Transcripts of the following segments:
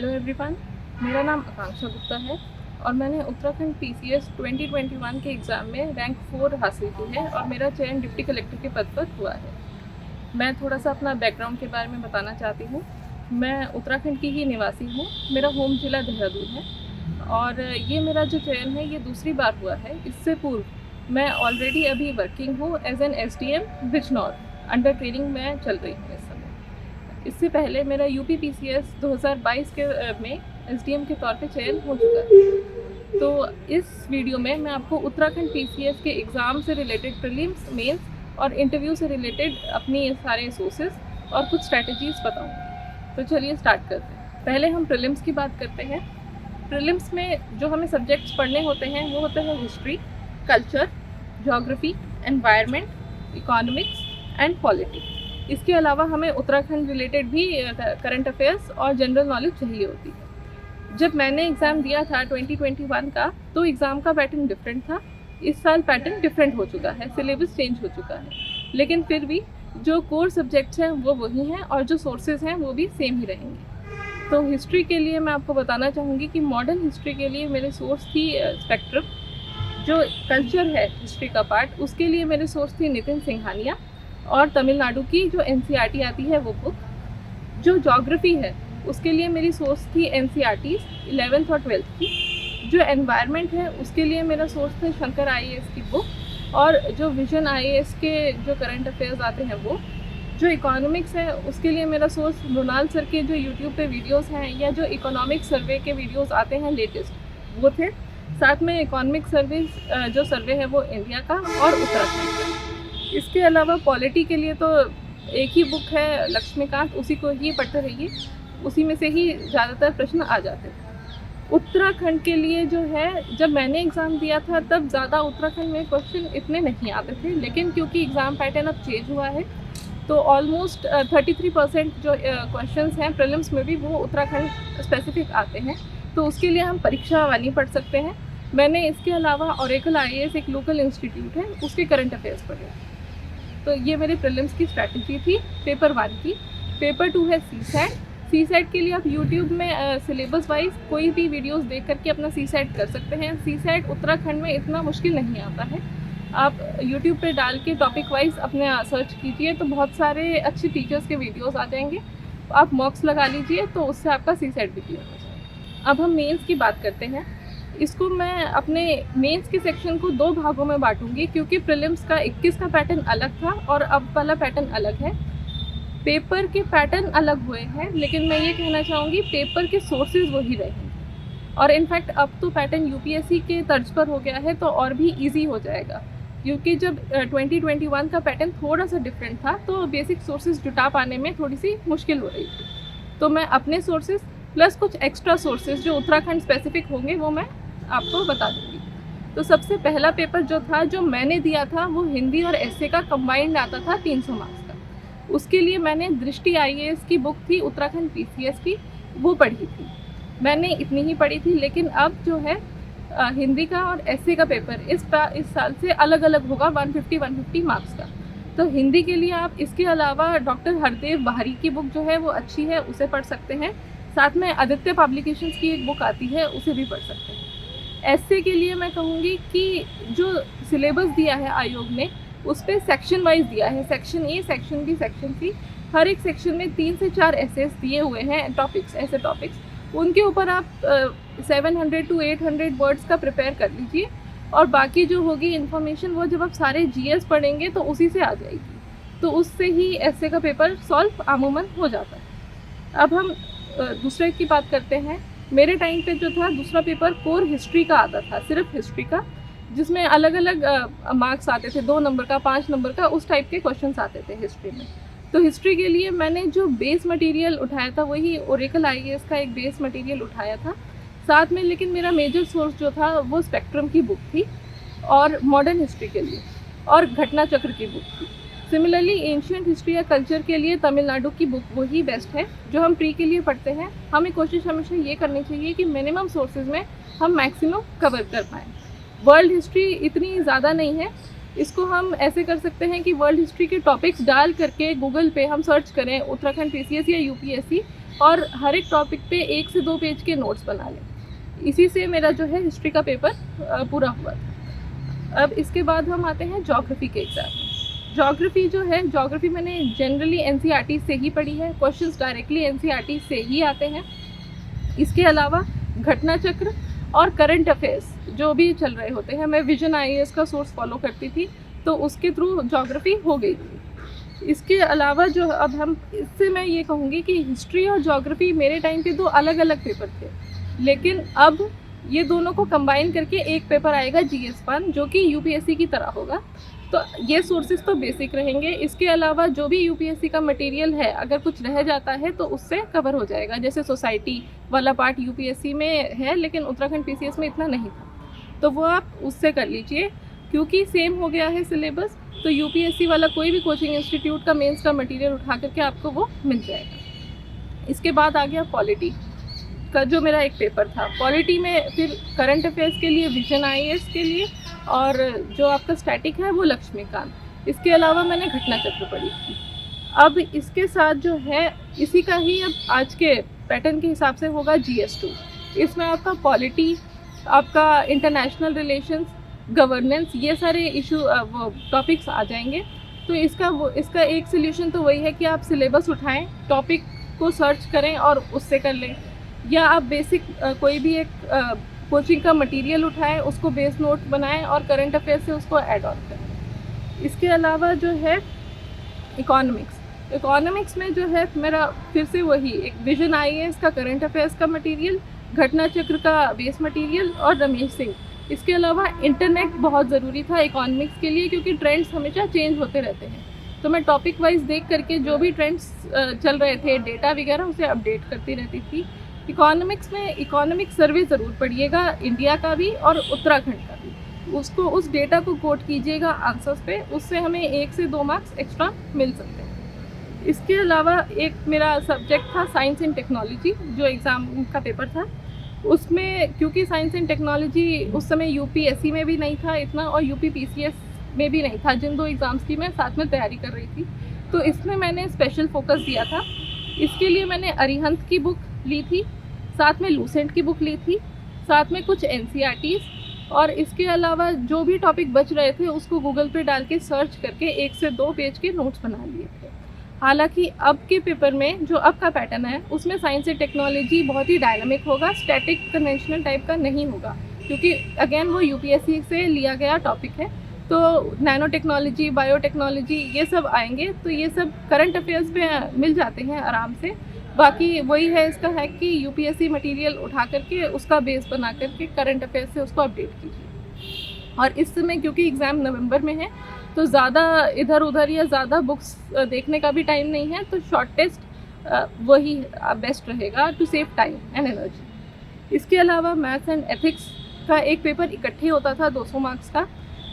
Hello everyone, मेरा नाम आकांक्षा गुप्ता है और मैंने उत्तराखंड पीसीएस 2021 के एग्ज़ाम में रैंक 4 हासिल की है और मेरा चयन डिप्टी कलेक्टर के पद पर हुआ है। मैं थोड़ा सा अपना बैकग्राउंड के बारे में बताना चाहती हूँ। मैं उत्तराखंड की ही निवासी हूँ। मेरा होम जिला देहरादून है और ये मेरा जो चयन है ये दूसरी बार हुआ है। इससे पूर्व मैं ऑलरेडी अभी वर्किंग हूँ as an SDM Bijnor. Under training में चल रही हूँ इस समय। इससे पहले मेरा यूपी पीसीएस 2022 के में एसडीएम के तौर पे चयन हो चुका है। तो इस वीडियो में मैं आपको उत्तराखंड पीसीएस के एग्ज़ाम से रिलेटेड प्रीलिम्स, मेंस और इंटरव्यू से रिलेटेड अपनी सारे सोर्सेज और कुछ स्ट्रैटेजीज़ बताऊंगी। तो चलिए स्टार्ट करते हैं। पहले हम प्रीलिम्स की बात करते हैं। प्रीलिम्स में जो हमें सब्जेक्ट्स पढ़ने होते हैं वो होते हैं history, culture, geography, environment, economics and polity. इसके अलावा हमें उत्तराखंड रिलेटेड भी करंट अफेयर्स और जनरल नॉलेज चाहिए होती है। जब मैंने एग्ज़ाम दिया था 2021 का, तो एग्ज़ाम का पैटर्न डिफरेंट था। इस साल पैटर्न डिफरेंट हो चुका है, सिलेबस चेंज हो चुका है, लेकिन फिर भी जो कोर सब्जेक्ट्स हैं वो वही हैं और जो सोर्सेज हैं वो भी सेम ही रहेंगे। तो हिस्ट्री के लिए मैं आपको बताना चाहूँगी कि मॉडर्न हिस्ट्री के लिए मेरे सोर्स थी स्पेक्ट्रम। जो कल्चर है हिस्ट्री का पार्ट, उसके लिए मेरे सोर्स थी नितिन सिंघानिया और तमिलनाडु की जो एनसीईआरटी आती है वो बुक। जो ज्योग्राफी है उसके लिए मेरी सोर्स थी एनसीईआरटीज़ 11th और 12th की। जो एनवायरनमेंट है उसके लिए मेरा सोर्स था शंकर आईएएस की बुक और जो विजन आईएएस के जो करंट अफेयर्स आते हैं वो। जो इकोनॉमिक्स है उसके लिए मेरा सोर्स मृणाल सर के जो यूट्यूब पे वीडियोस हैं या जो इकोनॉमिक सर्वे के वीडियोस आते हैं लेटेस्ट वो थे। साथ में इकोनॉमिक सर्वे जो सर्वे है वो इंडिया का और उत्तराखंड का। इसके अलावा पॉलिटी के लिए तो एक ही बुक है लक्ष्मीकांत, उसी को ही पढ़ते रहिए, उसी में से ही ज़्यादातर प्रश्न आ जाते हैं। उत्तराखंड के लिए जो है, जब मैंने एग्ज़ाम दिया था तब ज़्यादा उत्तराखंड में क्वेश्चन इतने नहीं आते थे, लेकिन क्योंकि एग्ज़ाम पैटर्न अब चेंज हुआ है तो ऑलमोस्ट 33% जो क्वेश्चंस हैं प्रीलिम्स में भी वो उत्तराखंड स्पेसिफिक आते हैं। तो उसके लिए हम परीक्षा वाली पढ़ सकते हैं। मैंने इसके अलावा ओरेकल आईएएस एक लोकल इंस्टीट्यूट है उसके करंट अफेयर्स पढ़े। तो ये मेरे प्रीलिम्स की स्ट्रैटेजी थी पेपर 1 की। पेपर 2 है सीसैट के लिए आप यूट्यूब में सिलेबस वाइज कोई भी वीडियोस देख करके अपना सीसैट कर सकते हैं। सीसैट उत्तराखंड में इतना मुश्किल नहीं आता है। आप यूट्यूब पे डाल के टॉपिक वाइज अपने सर्च कीजिए तो बहुत सारे अच्छे टीचर्स के वीडियोस आ जाएंगे। आप मॉक्स लगा लीजिए तो उससे आपका सीसैट भी क्लियर हो जाएगा। अब हम मेंस की बात करते हैं। इसको मैं अपने मेंस के सेक्शन को 2 भागों में बांटूंगी क्योंकि प्रीलिम्स का 21 का पैटर्न अलग था और अब वाला पैटर्न अलग है। पेपर के पैटर्न अलग हुए हैं, लेकिन मैं ये कहना चाहूँगी पेपर के सोर्सेज वही रहेंगे और इनफैक्ट अब तो पैटर्न यूपीएससी के तर्ज पर हो गया है तो और भी ईजी हो जाएगा। क्योंकि जब 2021 का पैटर्न थोड़ा सा डिफरेंट था तो बेसिक सोर्सेज जुटा पाने में थोड़ी सी मुश्किल हो रही थी। तो मैं अपने सोर्सेज प्लस कुछ एक्स्ट्रा सोर्सेज जो उत्तराखंड स्पेसिफिक होंगे वो मैं आपको बता दूँगी। तो सबसे पहला पेपर जो था जो मैंने दिया था वो हिंदी और एसए का कंबाइंड आता था 300 मार्क्स का। उसके लिए मैंने दृष्टि आईएएस की बुक थी उत्तराखंड पीसीएस की, वो पढ़ी थी। मैंने इतनी ही पढ़ी थी, लेकिन अब जो है हिंदी का और एसए का पेपर इस साल से अलग अलग होगा 150 मार्क्स का। तो हिंदी के लिए आप इसके अलावा डॉक्टर हरदेव बाहरी की बुक जो है वो अच्छी है, उसे पढ़ सकते हैं। साथ में आदित्य पब्लिकेशंस की एक बुक आती है, उसे भी पढ़ सकते हैं। एसए के लिए मैं कहूँगी कि जो सिलेबस दिया है आयोग ने उस पर सेक्शन वाइज दिया है, section A, section B, section C. हर एक सेक्शन में 3 से 4 एसेस दिए हुए हैं, टॉपिक्स, ऐसे टॉपिक्स। उनके ऊपर आप 700 to 800 वर्ड्स का प्रिपेयर कर लीजिए और बाकी जो होगी इन्फॉर्मेशन वो जब आप सारे जीएस पढ़ेंगे तो उसी से आ जाएगी। तो उससे ही एसए का पेपर सॉल्व आमूमन हो जाता है। अब हम दूसरे की बात करते हैं। मेरे टाइम पे जो था दूसरा पेपर कोर हिस्ट्री का आता था, सिर्फ हिस्ट्री का, जिसमें अलग अलग मार्क्स आते थे, 2 नंबर का, 5 नंबर का, उस टाइप के क्वेश्चंस आते थे हिस्ट्री में। तो हिस्ट्री के लिए मैंने जो बेस मटेरियल उठाया था वही ओरेकल आईएएस का एक बेस मटेरियल उठाया था साथ में। लेकिन मेरा मेजर सोर्स जो था वो स्पेक्ट्रम की बुक थी और मॉडर्न हिस्ट्री के लिए और घटना चक्र की बुक थी। सिमिलरली एंशिएंट हिस्ट्री या कल्चर के लिए तमिलनाडु की बुक वही बेस्ट है जो हम प्री के लिए पढ़ते हैं। हमें कोशिश हमेशा ये करनी चाहिए कि मिनिमम सोर्सेज में हम मैक्सिमम कवर कर पाएँ। वर्ल्ड हिस्ट्री इतनी ज़्यादा नहीं है, इसको हम ऐसे कर सकते हैं कि वर्ल्ड हिस्ट्री के टॉपिक्स डाल करके गूगल पे हम सर्च करें उत्तराखंड पीसीएस या यूपीएससी, और हर एक टॉपिक पे 1 से 2 पेज के नोट्स बना लें। इसी से मेरा जो है हिस्ट्री का पेपर पूरा हुआ था। अब इसके बाद हम आते हैं ज्योग्राफी के एग्ज़ाम में। ज्योग्राफी जो है, ज्योग्राफी मैंने जनरली एनसीईआरटी से ही पढ़ी है, क्वेश्चंस डायरेक्टली एनसीईआरटी से ही आते हैं। इसके अलावा घटना चक्र और करंट अफेयर्स जो भी चल रहे होते हैं, मैं विजन आईएएस का सोर्स फॉलो करती थी, तो उसके थ्रू ज्योग्राफी हो गई थी। इसके अलावा जो अब हम, इससे मैं ये कहूँगी कि हिस्ट्री और ज्योग्राफी मेरे टाइम पे 2 अलग अलग पेपर थे, लेकिन अब ये दोनों को कंबाइन करके एक पेपर आएगा GS1, जो कि यूपीएससी की तरह होगा। तो ये सोर्सेज तो बेसिक रहेंगे। इसके अलावा जो भी यूपीएससी का मटेरियल है, अगर कुछ रह जाता है तो उससे कवर हो जाएगा। जैसे सोसाइटी वाला पार्ट यूपीएससी में है, लेकिन उत्तराखंड पीसीएस में इतना नहीं था, तो वो आप उससे कर लीजिए। क्योंकि सेम हो गया है सिलेबस, तो यूपीएससी वाला कोई भी कोचिंग इंस्टीट्यूट का मेंस का मटेरियल उठा करके आपको वो मिल जाएगा। इसके बाद आ गया पॉलिटी का जो मेरा एक पेपर था। पॉलिटी में फिर करंट अफेयर्स के लिए विजन आईएएस के लिए, और जो आपका स्टैटिक है वो लक्ष्मीकांत। इसके अलावा मैंने घटना चक्र पढ़ी थी। अब इसके साथ जो है, इसी का ही अब आज के पैटर्न के हिसाब से होगा GS2। इसमें आपका पॉलिटी, आपका इंटरनेशनल रिलेशंस, गवर्नेंस, ये सारे इशू वो टॉपिक्स आ जाएंगे। तो इसका एक सोल्यूशन तो वही है कि आप सिलेबस उठाएं, टॉपिक को सर्च करें और उससे कर लें, या आप बेसिक कोई भी एक कोचिंग का मटेरियल उठाएं, उसको बेस नोट बनाएं और करंट अफेयर से उसको ऐड ऑन करें। इसके अलावा जो है इकोनॉमिक्स में जो है मेरा फिर से वही एक विजन आईएएस का करंट अफेयर्स का मटेरियल, घटना चक्र का बेस मटेरियल और रमेश सिंह। इसके अलावा इंटरनेट बहुत ज़रूरी था इकोनॉमिक्स के लिए, क्योंकि ट्रेंड्स हमेशा चेंज होते रहते हैं। तो मैं टॉपिक वाइज देख करके जो भी ट्रेंड्स चल रहे थे, डेटा वगैरह, उसे अपडेट करती रहती थी। इकोनॉमिक्स में इकोनॉमिक सर्वे ज़रूर पढ़िएगा, इंडिया का भी और उत्तराखंड का भी। उसको, उस डेटा को कोट कीजिएगा आंसर्स पे, उससे हमें 1 से 2 मार्क्स एक्स्ट्रा मिल सकते हैं। इसके अलावा एक मेरा सब्जेक्ट था साइंस एंड टेक्नोलॉजी, जो एग्ज़ाम का पेपर था। उसमें क्योंकि साइंस एंड टेक्नोलॉजी उस समय यूपीएससी में भी नहीं था इतना, और यूपी पीसीएस में भी नहीं था, जिन 2 एग्ज़ाम्स की मैं साथ में तैयारी कर रही थी, तो इसमें मैंने स्पेशल फोकस दिया था। इसके लिए मैंने अरिहंत की बुक ली थी, साथ में लूसेंट की बुक ली थी, साथ में कुछ एनसीईआरटीज़, और इसके अलावा जो भी टॉपिक बच रहे थे उसको गूगल पे डाल के सर्च करके 1 से 2 पेज के नोट्स बना लिए थे। हालांकि अब के पेपर में जो अब का पैटर्न है, उसमें साइंस एंड टेक्नोलॉजी बहुत ही डायनामिक होगा, स्टैटिक कन्वेंशनल टाइप का नहीं होगा, क्योंकि अगेन वो यूपीएससी से लिया गया टॉपिक है। तो नैनो टेक्नोलॉजी, बायोटेक्नोलॉजी, ये सब आएंगे, तो ये सब करंट अफेयर्स में मिल जाते हैं आराम से। बाकी वही है, इसका है कि यूपीएससी मटेरियल उठा करके उसका बेस बना करके करंट अफेयर्स से उसको अपडेट कीजिए। और इस समय क्योंकि एग्ज़ाम नवंबर में है, तो ज़्यादा इधर उधर या ज़्यादा बुक्स देखने का भी टाइम नहीं है, तो शॉर्ट टेस्ट वही बेस्ट रहेगा to save time and energy. इसके अलावा मैथ्स एंड एथिक्स का एक पेपर इकट्ठे होता था 200 मार्क्स का।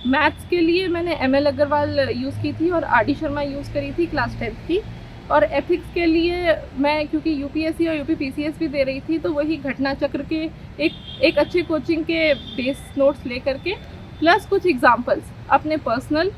मैथ्स के लिए मैंने ML अग्रवाल यूज़ की थी और RD शर्मा यूज़ करी थी क्लास 10th की। और एथिक्स के लिए मैं, क्योंकि यूपीएससी और यूपी पीसीएस भी दे रही थी, तो वही घटना चक्र के एक अच्छे कोचिंग के बेस नोट्स ले करके, प्लस कुछ एग्जाम्पल्स अपने पर्सनल,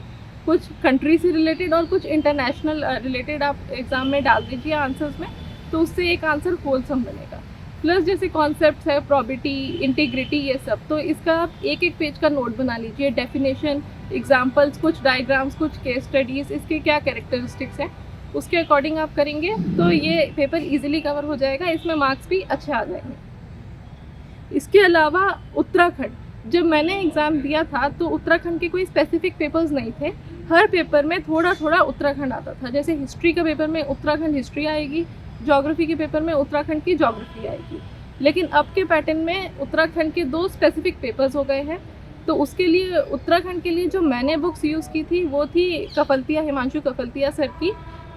कुछ कंट्री से रिलेटेड और कुछ इंटरनेशनल रिलेटेड आप एग्ज़ाम में डाल दीजिए आंसर्स में, तो उससे एक आंसर होलसम बनेगा। प्लस जैसे कॉन्सेप्ट्स है, प्रोबेबिलिटी, इंटीग्रिटी, ये सब, तो इसका आप 1-1 पेज का नोट बना लीजिए। डेफिनेशन, एग्जाम्पल्स, कुछ डायग्राम्स, कुछ केस स्टडीज़, इसके क्या कैरेक्टरिस्टिक्स हैं, उसके अकॉर्डिंग आप करेंगे तो ये पेपर इजीली कवर हो जाएगा, इसमें मार्क्स भी अच्छे आ जाएंगे। इसके अलावा उत्तराखंड, जब मैंने एग्ज़ाम दिया था तो उत्तराखंड के कोई स्पेसिफिक पेपर्स नहीं थे, हर पेपर में थोड़ा थोड़ा उत्तराखंड आता था। जैसे हिस्ट्री के पेपर में उत्तराखंड हिस्ट्री आएगी, ज्योग्राफी के पेपर में उत्तराखंड की ज्योग्राफी आएगी। लेकिन अब के पैटर्न में उत्तराखंड के 2 स्पेसिफिक पेपर्स हो गए हैं। तो उसके लिए उत्तराखंड के लिए जो मैंने बुक्स यूज़ की थी वो थी कफलतिया, हिमांशु कफलतिया सर की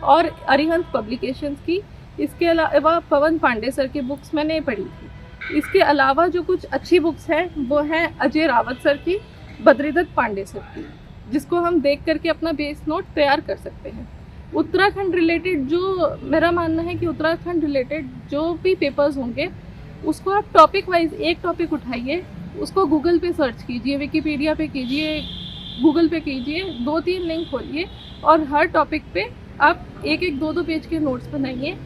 और अरिहंत पब्लिकेशंस की। इसके अलावा पवन पांडे सर की बुक्स मैंने पढ़ी थी। इसके अलावा जो कुछ अच्छी बुक्स हैं वो हैं अजय रावत सर की, बद्रीदत्त पांडे सर की, जिसको हम देख करके अपना बेस नोट तैयार कर सकते हैं। उत्तराखंड रिलेटेड जो मेरा मानना है कि उत्तराखंड रिलेटेड जो भी पेपर्स होंगे उसको आप टॉपिक वाइज एक टॉपिक उठाइए, उसको गूगल पे सर्च कीजिए, विकिपीडिया पे कीजिए, गूगल पे कीजिए, 2-3 लिंक खोलिए और हर टॉपिक पे आप 1-1, 2-2 पेज के नोट्स बनाइए।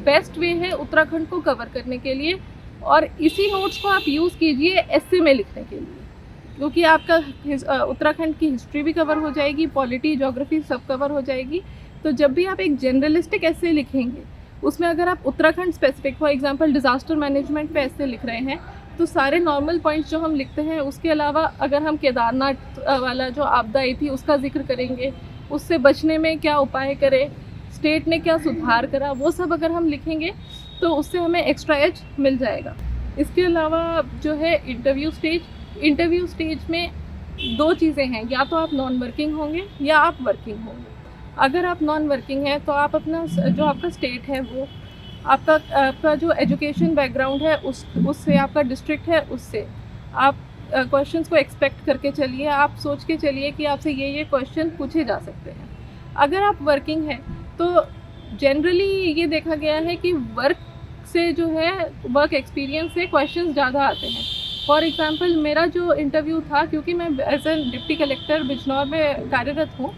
बेस्ट वे है उत्तराखंड को कवर करने के लिए, और इसी नोट्स को आप यूज़ कीजिए एस्से में लिखने के लिए, क्योंकि आपका उत्तराखंड की हिस्ट्री भी कवर हो जाएगी, पॉलिटी, ज्योग्राफी सब कवर हो जाएगी। तो जब भी आप एक जनरलिस्टिक एस्से लिखेंगे, उसमें अगर आप Uttarakhand specific, for example disaster management पे एस्से लिख रहे हैं, तो सारे नॉर्मल पॉइंट्स जो हम लिखते हैं उसके अलावा अगर हम केदारनाथ वाला जो आपदा आई थी उसका जिक्र करेंगे, उससे बचने में क्या उपाय करें, स्टेट ने क्या सुधार करा, वो सब अगर हम लिखेंगे तो उससे हमें एक्स्ट्रा एज मिल जाएगा। इसके अलावा जो है इंटरव्यू स्टेज में दो चीज़ें हैं, या तो आप नॉन वर्किंग होंगे या आप वर्किंग होंगे। अगर आप नॉन वर्किंग हैं तो आप अपना जो आपका स्टेट है, वो आपका जो एजुकेशन बैकग्राउंड है उससे, आपका डिस्ट्रिक्ट है उससे आप क्वेश्चंस को एक्सपेक्ट करके चलिए। आप सोच के चलिए कि आपसे ये क्वेश्चन पूछे जा सकते हैं। अगर आप वर्किंग हैं तो जनरली ये देखा गया है कि वर्क से जो है, वर्क एक्सपीरियंस से क्वेश्चंस ज़्यादा आते हैं। फॉर एग्जांपल मेरा जो इंटरव्यू था, क्योंकि मैं as an deputy collector Bijnor में कार्यरत हूँ,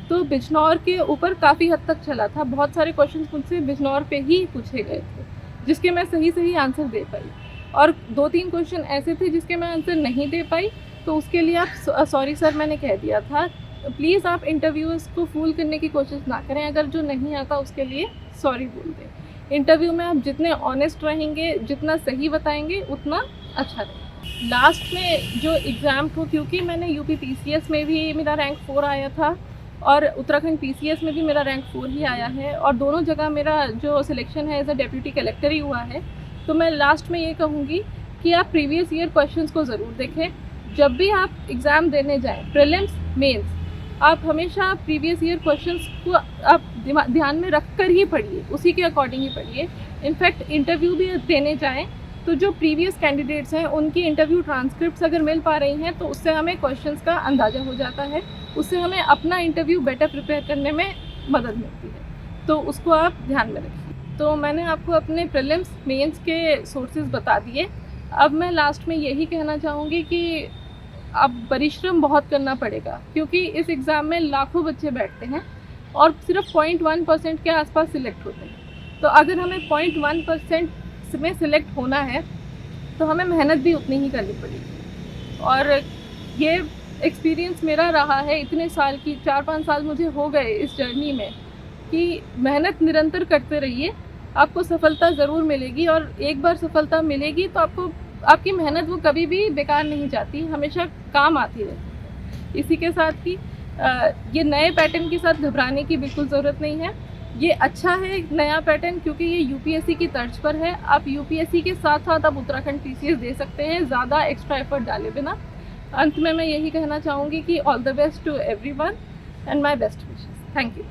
तो बिजनौर के ऊपर काफ़ी हद तक चला था। बहुत सारे क्वेश्चंस मुझसे बिजनौर पे ही पूछे गए थे, जिसके मैं सही आंसर दे पाई, और 2-3 क्वेश्चन ऐसे थे जिसके मैं आंसर नहीं दे पाई। तो उसके लिए आप सॉरी सर मैंने कह दिया था। प्लीज़ आप इंटरव्यूअर्स को फूल करने की कोशिश ना करें, अगर जो नहीं आता उसके लिए सॉरी बोल दें। इंटरव्यू में आप जितने ऑनेस्ट रहेंगे, जितना सही बताएंगे, उतना अच्छा रहेगा। लास्ट में जो एग्ज़ाम को, क्योंकि मैंने यूपी PCS में भी मेरा रैंक 4 आया था और उत्तराखंड PCS में भी मेरा रैंक 4 ही आया है, और दोनों जगह मेरा जो सिलेक्शन है एज अ डेप्यूटी कलेक्टर ही हुआ है, तो मैं लास्ट में ये कहूँगी कि आप प्रीवियस ईयर क्वेश्चंस को ज़रूर देखें। जब भी आप एग्ज़ाम देने जाएं, प्रीलिम्स, मेंस, आप हमेशा प्रीवियस ईयर क्वेश्चंस को आप ध्यान में रख कर ही पढ़िए, उसी के अकॉर्डिंग ही पढ़िए। इनफैक्ट इंटरव्यू भी देने जाएँ तो जो प्रीवियस कैंडिडेट्स हैं उनकी इंटरव्यू ट्रांसक्रिप्ट्स अगर मिल पा रही हैं तो उससे हमें क्वेश्चंस का अंदाज़ा हो जाता है, उससे हमें अपना इंटरव्यू बेटर प्रिपेयर करने में मदद मिलती है। तो उसको आप ध्यान में रखिए। तो मैंने आपको अपने प्रीलिम्स, मेंस के सोर्सेज बता दिए। अब मैं लास्ट में यही कहना चाहूँगी कि अब परिश्रम बहुत करना पड़ेगा, क्योंकि इस एग्ज़ाम में लाखों बच्चे बैठते हैं और सिर्फ 0.1% के आसपास सिलेक्ट होते हैं। तो अगर हमें 0.1% में सिलेक्ट होना है तो हमें मेहनत भी उतनी ही करनी पड़ेगी। और ये एक्सपीरियंस मेरा रहा है इतने साल की, 4-5 साल मुझे हो गए इस जर्नी में, कि मेहनत निरंतर करते रहिए, आपको सफलता ज़रूर मिलेगी। और एक बार सफलता मिलेगी तो आपकी मेहनत वो कभी भी बेकार नहीं जाती, हमेशा काम आती रहती है। इसी के साथ ही ये नए पैटर्न के साथ घबराने की बिल्कुल ज़रूरत नहीं है। ये अच्छा है नया पैटर्न, क्योंकि ये UPSC की तर्ज पर है। आप UPSC के साथ साथ आप उत्तराखंड PCS दे सकते हैं, ज़्यादा एक्स्ट्रा एफर्ट डाले बिना। अंत में मैं यही कहना चाहूँगी कि all the best to everyone and my best wishes. Thank you.